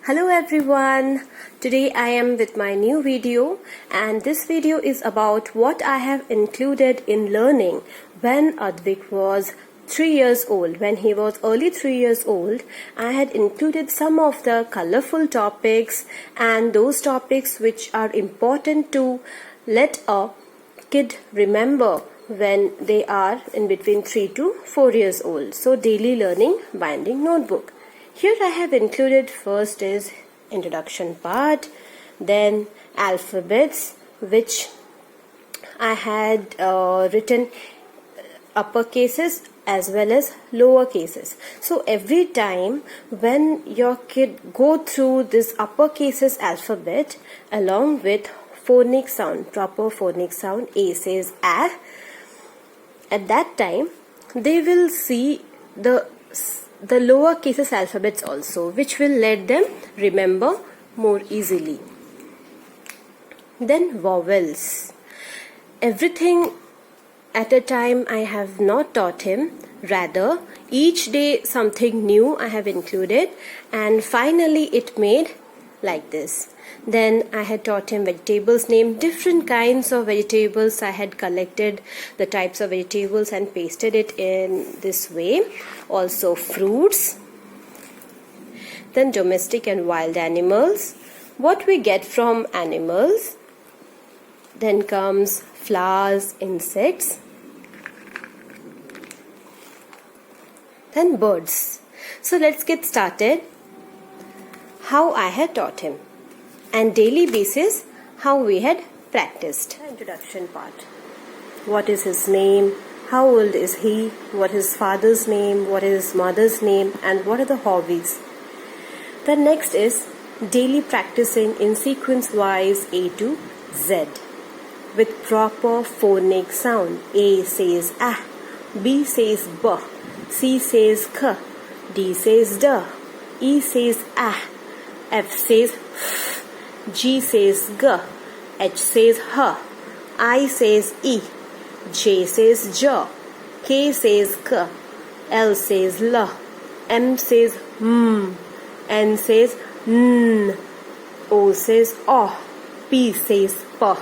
Hello everyone, today I am with my new video and this video is about what I have included in learning when Advik was 3 years old. When he was early 3 years old, I had included some of the colorful topics and those topics which are important to let a kid remember when they are in between 3 to 4 years old. So daily learning binding notebook. Here I have included first is introduction part, then alphabets which I had written upper cases as well as lower cases. So every time when your kid go through this upper cases alphabet along with phonic sound, proper phonic sound, A says A, at that time they will see the lower cases alphabets also, which will let them remember more easily. Then vowels. Everything at a time I have not taught him, rather each day something new I have included, and finally it made like this. Then I had taught him vegetables name, different kinds of vegetables. I had collected the types of vegetables and pasted it in this way. Also fruits. Then domestic and wild animals. What we get from animals. Then comes flowers, insects. Then birds. So let's get started. How I had taught him. And daily basis how we had practiced. Introduction part. What is his name? How old is he? What is his father's name? What is his mother's name? And what are the hobbies? The next is daily practicing in sequence wise A to Z with proper phonic sound. A says ah, B says b, C says k, D says d, E says ah, F says f, G says G, H says H, I says E, J says J, K says K, L says L, M says M, N says N, O says O, P says P,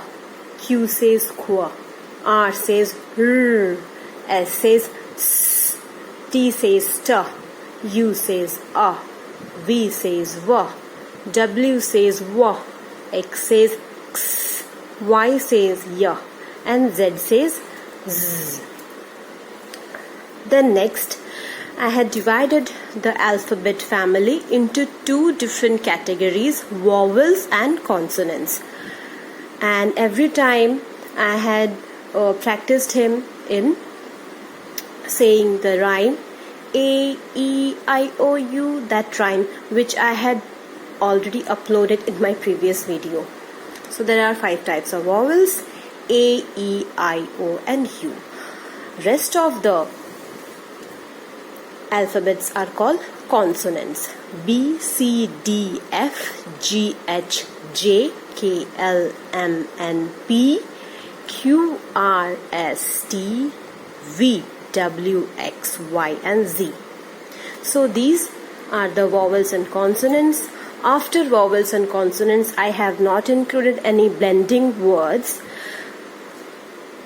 Q says Q, R says R, S says S, T says T, U says A, V says V, W says W, X says X, Y says Y, and Z says Z. Then next, I had divided the alphabet family into two different categories, vowels and consonants. And every time I had practiced him in saying the rhyme A, E, I, O, U, that rhyme which I had already uploaded in my previous video. So there are 5 types of vowels: A, E, I, O and U. Rest of the alphabets are called consonants: B, C, D, F, G, H, J, K, L, M, N, P, Q, R, S, T, V, W, X, Y and Z. So these are the vowels and consonants. After vowels and consonants, I have not included any blending words,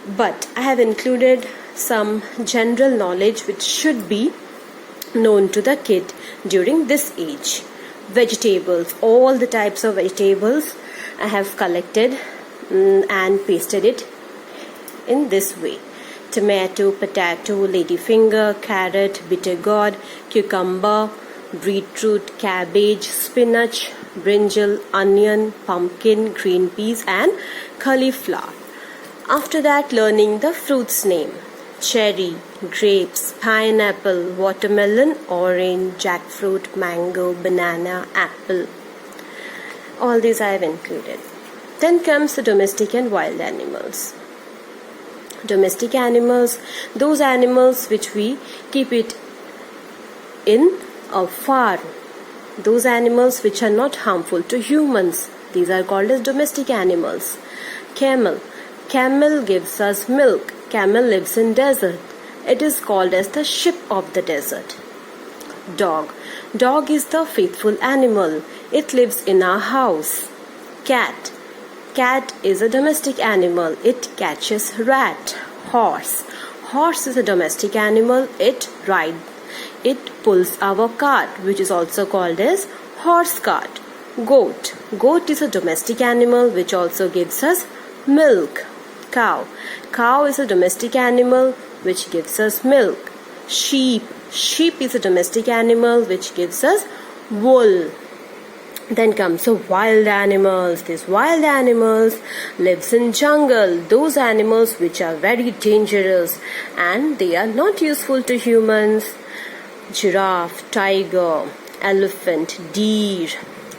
but I have included some general knowledge which should be known to the kid during this age. Vegetables, all the types of vegetables I have collected and pasted it in this way: tomato, potato, ladyfinger, carrot, bitter gourd, cucumber, beetroot, cabbage, spinach, brinjal, onion, pumpkin, green peas and cauliflower. After that, learning the fruits name: cherry, grapes, pineapple, watermelon, orange, jackfruit, mango, banana, apple. All these I have included. Then comes the domestic and wild animals. Domestic animals, those animals which we keep it in a farm, those animals which are not harmful to humans, these are called as domestic animals. Camel, camel gives us milk. Camel lives in desert. It is called as the ship of the desert. Dog. Dog is the faithful animal. It lives in our house. Cat. Cat is a domestic animal. It catches rat. Horse. Horse is a domestic animal. It pulls our cart, which is also called as horse cart. Goat. Goat is a domestic animal which also gives us milk. Cow. Cow is a domestic animal which gives us milk. Sheep. Sheep is a domestic animal which gives us wool. Then comes the wild animals. These wild animals lives in jungle. Those animals which are very dangerous and they are not useful to humans. Giraffe, tiger, elephant, deer,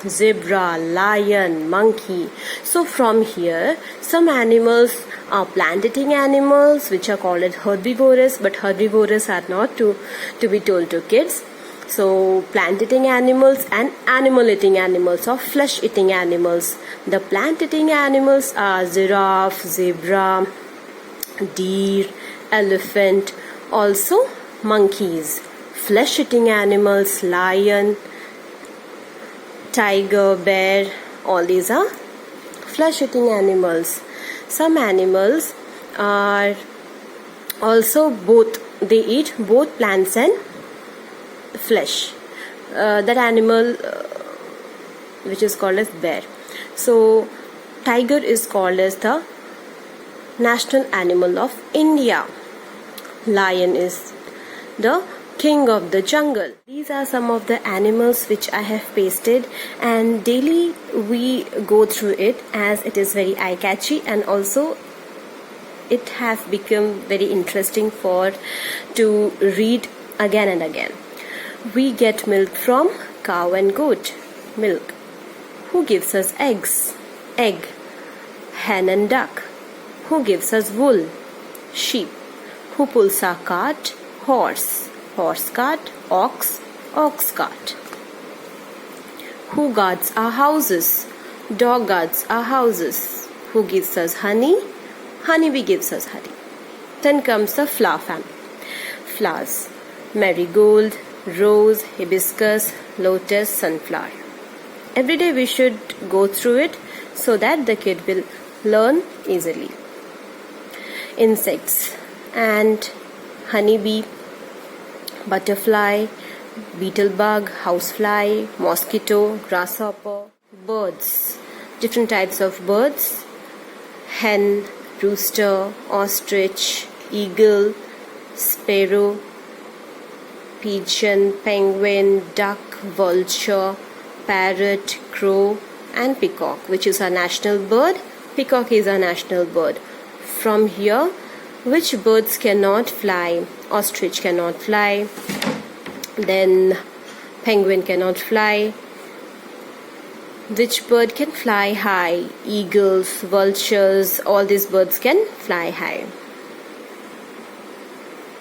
zebra, lion, monkey. So from here, some animals are plant-eating animals which are called as herbivorous, but herbivorous are not to be told to kids. So plant-eating animals and animal-eating animals or flesh-eating animals. The plant-eating animals are giraffe, zebra, deer, elephant, also monkeys. Flesh-eating animals, lion, tiger, bear, all these are flesh-eating animals. Some animals are also they eat both plants and flesh. That animal which is called as bear. So tiger is called as the national animal of India. Lion is the king of the jungle. These are some of the animals which I have pasted, and daily we go through it as it is very eye-catchy, and also it has become very interesting to read again and again. We get milk from cow and goat. Milk. Who gives us eggs? Egg. Hen and duck. Who gives us wool? Sheep. Who pulls our cart? Horse. Horse cart. Ox. Ox cart. Who guards our houses? Dog guards our houses. Who gives us honey? Honeybee gives us honey. Then comes the flower family. Flowers. Marigold, rose, hibiscus, lotus, sunflower. Every day we should go through it so that the kid will learn easily. Insects. Ant, honeybee, butterfly, beetlebug, housefly, mosquito, grasshopper. Birds. Different types of birds. Hen, rooster, ostrich, eagle, sparrow, pigeon, penguin, duck, vulture, parrot, crow, and peacock, which is our national bird. Peacock is our national bird. From here, which birds cannot fly? Ostrich cannot fly. Then penguin cannot fly. Which bird can fly high? Eagles, vultures, all these birds can fly high.